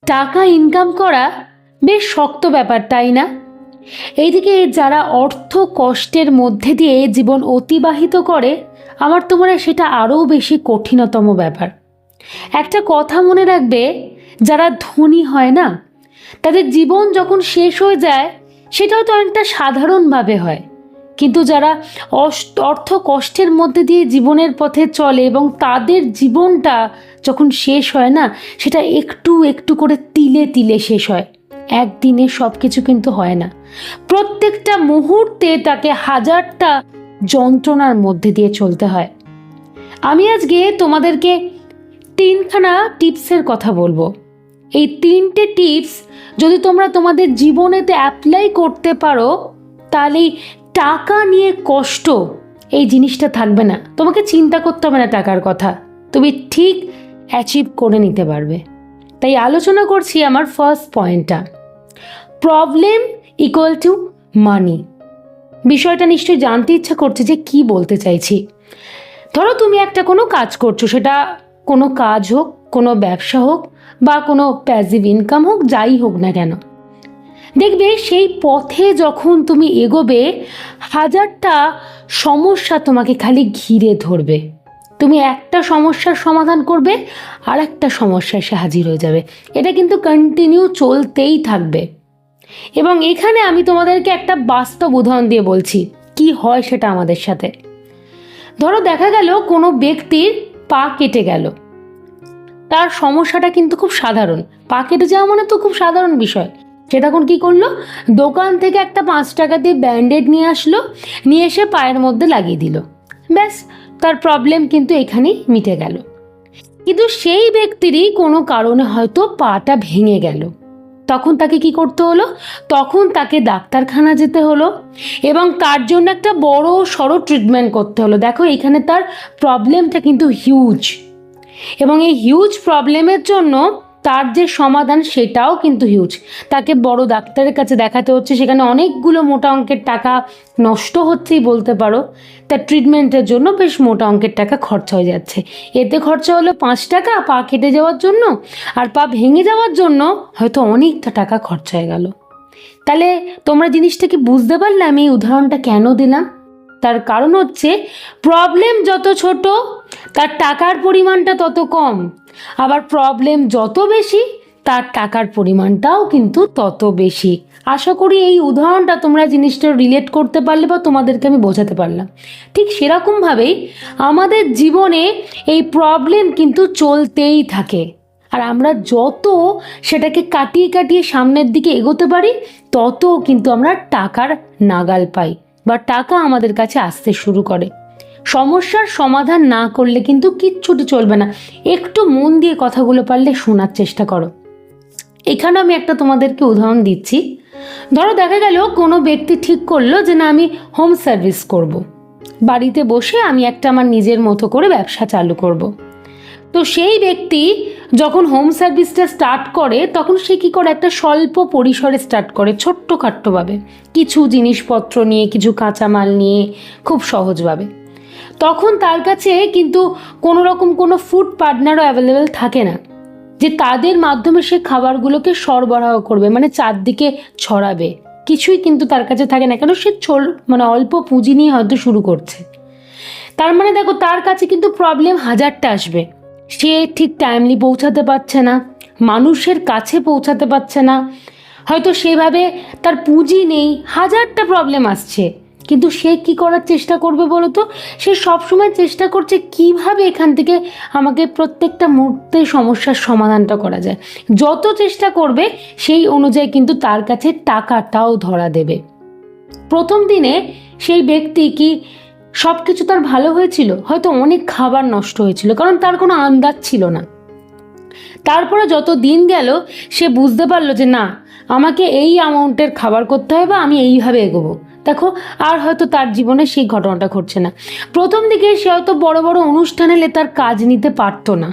টাকা ইনকাম করা বেশ শক্ত ব্যাপার, তাই না? এইদিকে যারা অর্থ কষ্টের মধ্যে দিয়ে জীবন অতিবাহিত করে, আমার তো মনে হয় সেটা আরও বেশি কঠিনতম ব্যাপার। একটা কথা মনে রাখবে, যারা ধনী হয় না, তাদের জীবন যখন শেষ হয়ে যায় সেটাও তো অনেকটা সাধারণভাবে হয়। কিন্তু যারা অর্থ কষ্টের মধ্যে দিয়ে জীবনের পথে চলে এবং তাদের জীবনটা যখন শেষ হয় না, সেটা একটু একটু করে তিলে তিলে শেষ হয়। একদিনে সব কিছু কিন্তু হয় না। প্রত্যেকটা মুহূর্তে তাকে হাজারটা যন্ত্রণার মধ্যে দিয়ে চলতে হয়। আমি আজকে তোমাদেরকে 3খানা টিপসের কথা বলবো। এই 3টে টিপস যদি তোমরা তোমাদের জীবনেতে অ্যাপ্লাই করতে পারো, তাহলেই টাকা নিয়ে কষ্ট এই জিনিসটা থাকবে না। তোমাকে চিন্তা করতে হবে না টাকার কথা, তুমি ঠিক অ্যাচিভ করে নিতে পারবে। তাই আলোচনা করছি আমার ফার্স্ট পয়েন্টটা, প্রবলেম ইকুয়াল টু মানি। বিষয়টা নিশ্চয়ই জানতে ইচ্ছা করছে যে কি বলতে চাইছি। ধরো তুমি একটা কোনো কাজ করছো, সেটা কোনো কাজ হোক, কোনো ব্যবসা হোক, বা কোনো প্যাসিভ ইনকাম হোক, যাই হোক না কেন, দেখবে সেই পথে যখন তুমি এগোবে, হাজারটা সমস্যা তোমাকে খালি ঘিরে ধরবে। তুমি একটা সমস্যার সমাধান করবে, আর একটা সমস্যা এসে হাজির হয়ে যাবে। এটা কিন্তু কন্টিনিউ চলতেই থাকবে। এবং এখানে আমি তোমাদেরকে একটা বাস্তব উদাহরণ দিয়ে বলছি কি হয় সেটা আমাদের সাথে। ধরো দেখা গেল কোনো ব্যক্তির পা কেটে গেল, তার সমস্যাটা কিন্তু খুব সাধারণ। পা কেটে যাওয়া মানে তো খুব সাধারণ বিষয়। সে তখন কি করলো, দোকান থেকে একটা 5 টাকা দিয়ে ব্যান্ডেড নিয়ে আসলো, নিয়ে এসে পায়ের মধ্যে লাগিয়ে দিল। ব্যাস, তার প্রবলেম কিন্তু এখানেই মিটে গেল। কিন্তু সেই ব্যক্তিরই কোনো কারণে হয়তো পাটা ভেঙে গেল, তখন তাকে কি করতে হলো, তখন তাকে ডাক্তারখানা যেতে হলো এবং তার জন্য একটা বড় সড়ো ট্রিটমেন্ট করতে হলো। দেখো এখানে তার প্রবলেমটা কিন্তু হিউজ, এবং এই হিউজ প্রবলেমের জন্য তার যে সমাধান সেটাও কিন্তু হিউজ। তাকে বড় ডাক্তারের কাছে দেখাতে হচ্ছে, সেখানে অনেকগুলো মোটা অঙ্কের টাকা নষ্ট হচ্ছেই বলতে পারো। তার ট্রিটমেন্টের জন্য বেশ মোটা অঙ্কের টাকা খরচা হয়ে যাচ্ছে। এতে খরচা হলো 5 টাকা পা কেটে যাওয়ার জন্য, আর পা ভেঙে যাওয়ার জন্য হয়তো অনেকটা টাকা খরচা হয়ে গেল। তাহলে তোমরা জিনিসটা কি বুঝতে পারলে আমি এই উদাহরণটা কেন দিলাম? তার কারণ হচ্ছে, প্রবলেম যত ছোট তার টাকার পরিমাণটা তত কম, আবার প্রবলেম যত বেশি তার টাকার পরিমাণটাও কিন্তু তত বেশি। আশা করি এই উদাহরণটা তোমরা জিনিসটা রিলেট করতে পারলে বা তোমাদেরকে আমি বোঝাতে পারলাম। ঠিক সেরকমভাবেই আমাদের জীবনে এই প্রবলেম কিন্তু চলতেই থাকে, আর আমরা যত সেটাকে কাটিয়ে কাটিয়ে সামনের দিকে এগোতে পারি, তত কিন্তু আমরা টাকার নাগাল পাই বা টাকা আমাদের কাছে আসতে শুরু করে। সমস্যার সমাধান না করলে কিন্তু কিচ্ছুটি চলবে না। একটু মন দিয়ে কথাগুলো পারলে শোনার চেষ্টা করো। এখানে আমি একটা তোমাদেরকে উদাহরণ দিচ্ছি। ধরো দেখা গেল কোনো ব্যক্তি ঠিক করলো যে না, আমি হোম সার্ভিস করব। বাড়িতে বসে আমি একটা আমার নিজের মতো করে ব্যবসা চালু করব। তো সেই ব্যক্তি যখন হোম সার্ভিসটা স্টার্ট করে, তখন সে কী করে, একটা স্বল্প পরিসরে স্টার্ট করে, ছোট্টখাট্টোভাবে, কিছু জিনিসপত্র নিয়ে, কিছু কাঁচামাল নিয়ে, খুব সহজভাবে। তখন তার কাছে কিন্তু কোনো রকম কোনো ফুড পার্টনারও অ্যাভেলেবেল থাকে না, যে তাদের মাধ্যমে সে খাবারগুলোকে সরবরাহ করবে, মানে চারদিকে ছড়াবে। কিছুই কিন্তু তার কাছে থাকে না, কেন সে অল্প পুঁজি নিয়ে হয়তো শুরু করছে। তার মানে দেখো, তার কাছে কিন্তু প্রবলেম হাজারটা আসবে। সে ঠিক টাইমলি পৌঁছাতে পারছে না, মানুষের কাছে পৌঁছাতে পারছে না, হয়তো সেভাবে তার পুঁজি নেই, হাজারটা প্রবলেম আসছে। কিন্তু সে কি করার চেষ্টা করবে বলো তো? সে সবসময় চেষ্টা করছে কিভাবে এখান থেকে আমাকে প্রত্যেকটা মুহূর্তে সমস্যার সমাধানটা করা যায়। যত চেষ্টা করবে সেই অনুযায়ী কিন্তু তার কাছে টাকাটাও ধরা দেবে। প্রথম দিনে সেই ব্যক্তি কি সব কিছু তার ভালো হয়েছিল? হয়তো অনেক খাবার নষ্ট হয়েছিল, কারণ তার কোনো আন্দাজ ছিল না। তারপরে যত দিন গেল, সে বুঝতে পারলো যে না, আমাকে এই অ্যামাউন্টের খাবার করতে হবে, আমি এইভাবে এগোবো। দেখো, আর হয়তো তার জীবনে সেই ঘটনাটা ঘটছে না। প্রথম দিকে সে হয়তো বড় বড় অনুষ্ঠান এলে তার কাজ নিতে পারতো না,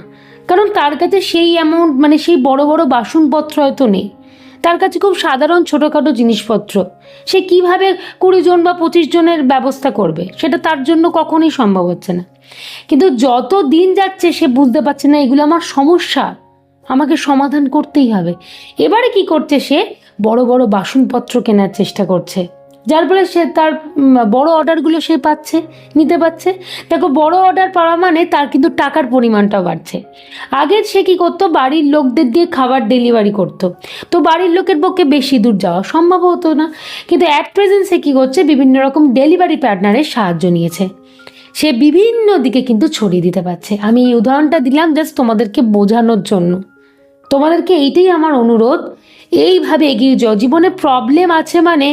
কারণ তার কাছে সেই অ্যামাউন্ট, সেই বড় বড় বাসনপত্র হয়তো নেই। তার কাছে খুব সাধারণ ছোটোখাটো জিনিসপত্র। সে কিভাবে 20 জন বা 25 জনের ব্যবস্থা করবে, সেটা তার জন্য কখনোই সম্ভব হচ্ছে না। কিন্তু যত দিন যাচ্ছে সে বুঝতে পারছে না এগুলো আমার সমস্যা, আমাকে সমাধান করতেই হবে। এবারে কি করছে, সে বড় বড় বাসনপত্র কেনার চেষ্টা করছে, যার ফলে সে তার বড় অর্ডারগুলো সে পাচ্ছে, নিতে পারছে। দেখো, বড় অর্ডার পাওয়া মানে তার কিন্তু টাকার পরিমাণটাও বাড়ছে। আগে সে কি করতো, বাড়ির লোকদের দিয়ে খাবার ডেলিভারি করতো, তো বাড়ির লোকের পক্ষে বেশি দূর যাওয়া সম্ভব হতো না। কিন্তু অ্যাট প্রেজেন্ট সে কী করছে, বিভিন্ন রকম ডেলিভারি পার্টনারের সাহায্য নিয়েছে, সে বিভিন্ন দিকে কিন্তু ছড়িয়ে দিতে পারছে। আমি এই উদাহরণটা দিলাম জাস্ট তোমাদেরকে বোঝানোর জন্য। তোমাদেরকে এইটাই আমার অনুরোধ, এইভাবে এগিয়ে যাও। জীবনে প্রবলেম আছে মানে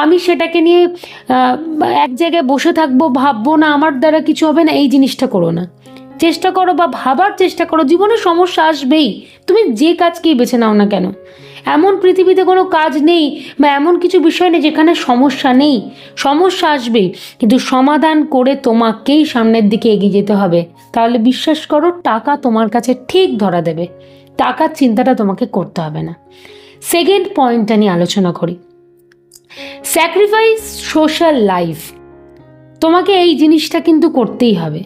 আমি সেটাকে নিয়ে এক জায়গায় বসে থাকবো, ভাববো না আমার দ্বারা কিছু হবে না, এই জিনিসটা করো না। চেষ্টা করো বা ভাবার চেষ্টা করো, জীবনে সমস্যা আসবেই, তুমি যে কাজকেই বেছে নাও না কেন। এমন পৃথিবীতে কোনো কাজ নেই বা এমন কিছু বিষয় নেই যেখানে সমস্যা নেই, সমস্যা আসবেই, কিন্তু সমাধান করে তোমাকেই সামনের দিকে এগিয়ে যেতে হবে। তাহলে বিশ্বাস করো, টাকা তোমার কাছে ঠিক ধরা দেবে, টাকার চিন্তাটা তোমাকে করতে হবে না। সেকেন্ড পয়েন্টটা নিয়ে আলোচনা করি, স্যাক্রিফাইস সোশ্যাল লাইফ। তোমাকে এই জিনিসটা কিন্তু করতেই হবে।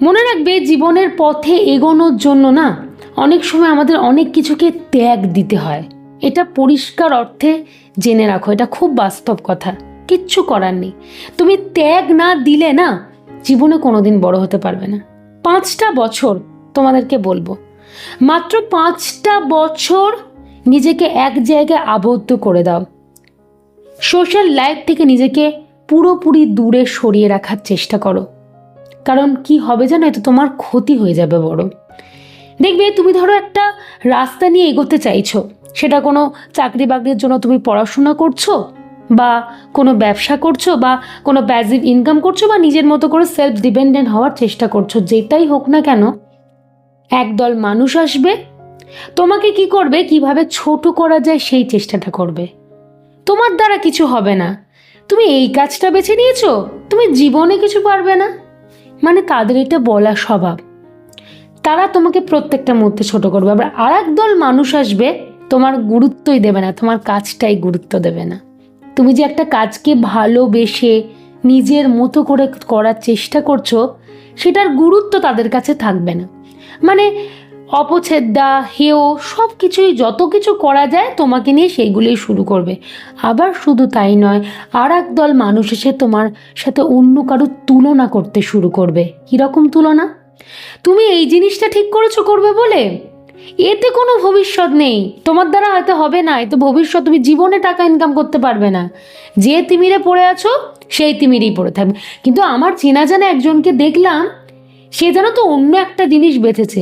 মনে রাখবে, জীবনের পথে এগোনোর জন্য না অনেক সময় আমাদের অনেক কিছুকে ত্যাগ দিতে হয়। এটা পরিষ্কার অর্থে জেনে রাখো, এটা খুব বাস্তব কথা, কিচ্ছু করার নেই। তুমি ত্যাগ না দিলে না জীবনে কোনোদিন বড় হতে পারবে না। 5টা বছর তোমাদেরকে বলবো, মাত্র 5টা বছর নিজেকে এক জায়গায় আবদ্ধ করে দাও, সোশ্যাল লাইফ থেকে নিজেকে পুরোপুরি দূরে সরিয়ে রাখার চেষ্টা করো। কারণ কি হবে জানো, এতে তোমার ক্ষতি হয়ে যাবে বড়। দেখবে, তুমি ধরো একটা রাস্তা নিয়ে এগোতে চাইছো, সেটা কোনো চাকরি বাকরির জন্য তুমি পড়াশোনা করছো, বা কোনো ব্যবসা করছো, বা কোনো প্যাসিভ ইনকাম করছো, বা নিজের মতো করে সেলফ ডিপেন্ডেন্ট হওয়ার চেষ্টা করছো, যেটাই হোক না কেন, একদল মানুষ আসবে, তোমাকে কি করবে, কিভাবে ছোট করা যায় সেই চেষ্টাটা করবে। তোমার দ্বারা কিছু হবে না, তুমি এই কাজটা বেছে নিয়েছো, তুমি জীবনে কিছু পারবে না, মানে তাদের এটা বলা স্বভাব। তারা তোমাকে প্রত্যেকটা মুহূর্তে ছোট করবে। আবার আর একদল মানুষ আসবে, তোমার গুরুত্বই দেবে না, তোমার কাজটাই গুরুত্ব দেবে না। তুমি যে একটা কাজকে ভালোবেসে নিজের মতো করে করার চেষ্টা করছো, সেটার গুরুত্ব তাদের কাছে থাকবে না। মানে অপছেদ্যা, হেয়, সব কিছুই, যত কিছু করা যায় তোমাকে নিয়ে সেইগুলোই শুরু করবে। আবার শুধু তাই নয়, আর একদল মানুষ এসে তোমার সাথে অন্য কারোর তুলনা করতে শুরু করবে। কীরকম তুলনা? তুমি এই জিনিসটা ঠিক করেছো করবে বলে, এতে কোনো ভবিষ্যৎ নেই, তোমার দ্বারা হয়তো হবে না, এতে ভবিষ্যৎ, তুমি জীবনে টাকা ইনকাম করতে পারবে না, যে তিমিরে পড়ে আছো সেই তিমিরেই পড়ে থাকবে। কিন্তু আমার চেনা জানা একজনকে দেখলাম, সে যেন তো অন্য একটা জিনিস বেঁচেছে,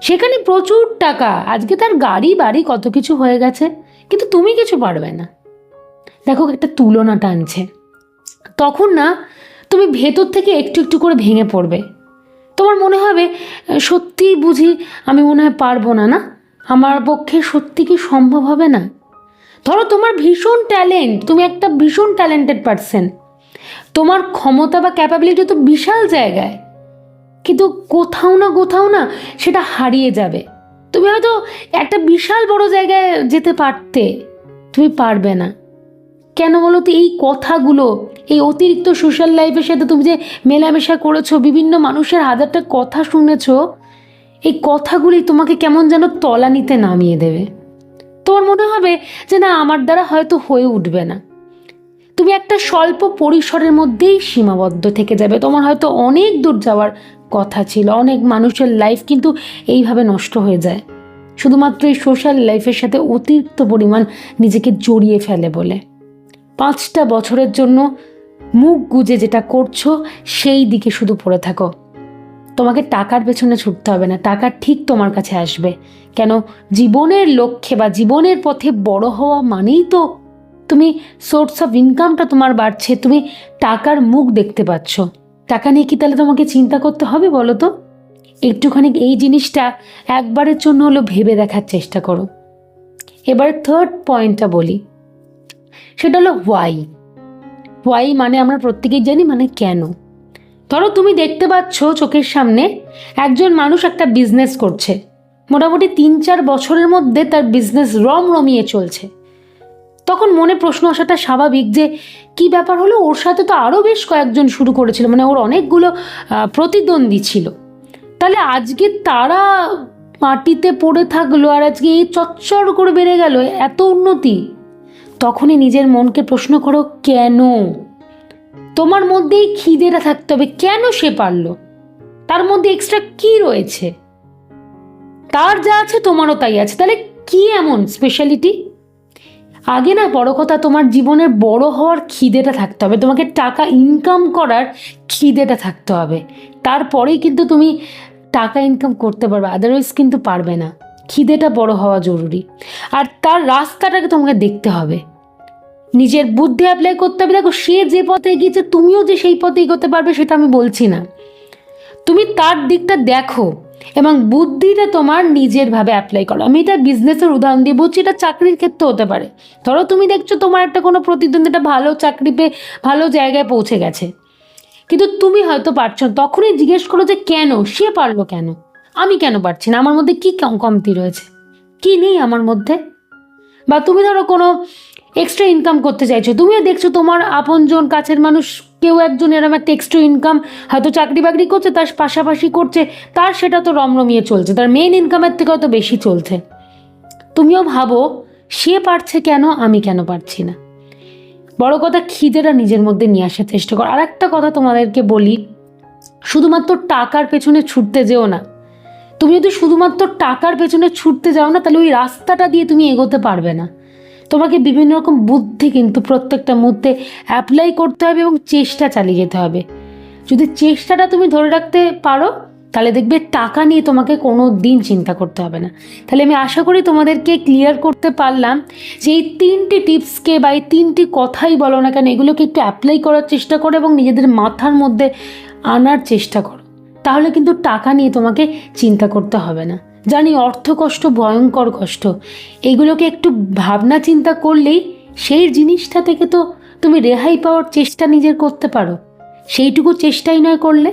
সেখানে প্রচুর টাকা, আজকে তার গাড়ি বাড়ি কত কিছু হয়ে গেছে, কিন্তু তুমি কিছু পারবে না। দেখো, একটা তুলনা টানছে, তখন না তুমি ভেতর থেকে একটু একটু করে ভেঙে পড়বে। তোমার মনে হবে সত্যিই বুঝি আমি মনে হয় পারবো না, না আমার পক্ষে সত্যি কি সম্ভব হবে না। ধরো তোমার ভীষণ ট্যালেন্ট, তুমি একটা ভীষণ ট্যালেন্টেড পারসন, তোমার ক্ষমতা বা ক্যাপাবিলিটি তো বিশাল জায়গায়, কিন্তু কোথাও না সেটা হারিয়ে যাবে। তুমি হয়তো একটা বিশাল বড় জায়গায় যেতে পারতে, তুমি পারবে না। কেন বলো তো? এই কথাগুলো, এই অতিরিক্ত সোশ্যাল লাইফের সাথে তুমি যে মেলামেশা করেছো, বিভিন্ন মানুষের হাজারটা কথা শুনেছো, এই কথাগুলি তোমাকে কেমন যেন তলানিতে নামিয়ে দেবে। তোমার মনে হবে যে না, আমার দ্বারা হয়তো হয়ে উঠবে না। তুমি একটা স্বল্প পরিসরের মধ্যেই সীমাবদ্ধ থেকে যাবে। তোমার হয়তো অনেক দূর যাওয়ার কথা ছিল। অনেক মানুষের লাইফ কিন্তু এইভাবে নষ্ট হয়ে যায়, শুধুমাত্র এই সোশ্যাল লাইফের সাথে অতিরিক্ত পরিমাণ নিজেকে জড়িয়ে ফেলে বলে। 5টা বছরের জন্য মুখ গুজে যেটা করছো সেই দিকে শুধু পড়ে থাকো। তোমাকে টাকার পেছনে ছুটতে হবে না, টাকা ঠিক তোমার কাছে আসবে। কেন? জীবনের লক্ষ্যে বা জীবনের পথে বড় হওয়া মানেই তো তুমি সোর্স অফ ইনকামটা তোমার বাড়ছে, তুমি টাকার মুখ দেখতে পাচ্ছ। টাকা নিয়ে কি তাহলে তোমাকে চিন্তা করতে হবে বলো তো? একটুখানি এই জিনিসটা একবারের জন্য হলো ভেবে দেখার চেষ্টা করো। এবার থার্ড পয়েন্টটা বলি, সেটা হলো হোয়াই মানে আমরা প্রত্যেকেই জানি, মানে কেন। ধরো তুমি দেখতে পাচ্ছ চোখের সামনে একজন মানুষ একটা বিজনেস করছে, মোটামুটি 3-4 বছরের মধ্যে তার বিজনেস রমরমিয়ে চলছে। তখন মনে প্রশ্ন আসাটা স্বাভাবিক যে কি ব্যাপার হলো, ওর সাথে তো আরও বেশ কয়েকজন শুরু করেছিল, মানে ওর অনেকগুলো প্রতিদ্বন্দ্বী ছিল, তাহলে আজকে তারা মাটিতে পড়ে থাকলো আর আজকে এই চচ্চর করে বেড়ে গেল, এত উন্নতি। তখনই নিজের মনকে প্রশ্ন করো, কেন? তোমার মধ্যেই খিদেটা থাকতে হবে, কেন সে পারলো? তার মধ্যে এক্সট্রা কি রয়েছে? তার যা আছে তোমারও তাই আছে, তাহলে কি এমন স্পেশালিটি? আগে না, বড় কথা, তোমার জীবনের বড় হওয়ার খিদেটা থাকতে হবে, তোমাকে টাকা ইনকাম করার খিদেটা থাকতে হবে। তারপরেই কিন্তু তুমি টাকা ইনকাম করতে পারবে, আদারওয়াইজ কিন্তু পারবে না। খিদেটা বড় হওয়া জরুরি, আর তার রাস্তাটাকে তোমাকে দেখতে হবে, নিজের বুদ্ধি অ্যাপ্লাই করতে হবে। দেখো, সে যে পথে এগিয়েছে তুমিও যে সেই পথে এগোতে পারবে সেটা আমি বলছি না, তুমি তার দিকটা দেখো এবং বুদ্ধিটা তোমার নিজের ভাবে অ্যাপ্লাই করো। আমি এটা বিজনেসের উদাহরণ দিয়ে বলছি, এটা চাকরির ক্ষেত্রে হতে পারে। ধরো তুমি দেখছো তোমার একটা কোনো প্রতিদ্বন্দ্বীটা ভালো চাকরি পেয়ে ভালো জায়গায় পৌঁছে গেছে, কিন্তু তুমি হয়তো পারছো না। তখনই জিজ্ঞেস করো যে কেন সে পারলো, কেন আমি কেন পারছি না, আমার মধ্যে কি কমতি রয়েছে, কি নেই আমার মধ্যে। বা তুমি ধরো কোনো এক্সট্রা ইনকাম করতে চাইছো, তুমিও দেখছো তোমার আপনজন কাছের মানুষ কেউ একজন এরকম একটা এক্সট্রা ইনকাম হয়তো চাকরি বাকরি করছে, তার পাশাপাশি করছে, তার সেটা তো রমরমিয়ে চলছে, তার মেইন ইনকামের থেকে হয়তো বেশি চলছে। তুমিও ভাবো সে পারছে কেন, আমি কেন পারছি না। বড় কথা, খিদেটা নিজের মধ্যে নিয়ে আসার চেষ্টা করো। আর একটা কথা তোমাদেরকে বলি, শুধুমাত্র টাকার পেছনে ছুটতে যেও না। তুমি যদি শুধুমাত্র টাকার পেছনে ছুটতে যাও না, তাহলে ওই রাস্তাটা দিয়ে তুমি এগোতে পারবে না। তোমাকে বিভিন্ন রকম বুদ্ধি কিন্তু প্রত্যেকটা মুহূর্তে অ্যাপ্লাই করতে হবে এবং চেষ্টা চালিয়ে যেতে হবে। যদি চেষ্টাটা তুমি ধরে রাখতে পারো, তাহলে দেখবে টাকা নিয়ে তোমাকে কোনো দিন চিন্তা করতে হবে না। তাহলে আমি আশা করি তোমাদেরকে ক্লিয়ার করতে পারলাম যে এই 3টি টিপসকে বা এই 3টি কথাই বলো না কেন, এগুলোকে একটু অ্যাপ্লাই করার চেষ্টা করো এবং নিজেদের মাথার মধ্যে আনার চেষ্টা করো, তাহলে কিন্তু টাকা নিয়ে তোমাকে চিন্তা করতে হবে না। জানি অর্থ কষ্ট ভয়ঙ্কর কষ্ট, এগুলোকে একটু ভাবনা চিন্তা করলেই সেই জিনিসটা থেকে তো তুমি রেহাই পাওয়ার চেষ্টা নিজের করতে পারো। সেইটুকু চেষ্টাই নয় করলে।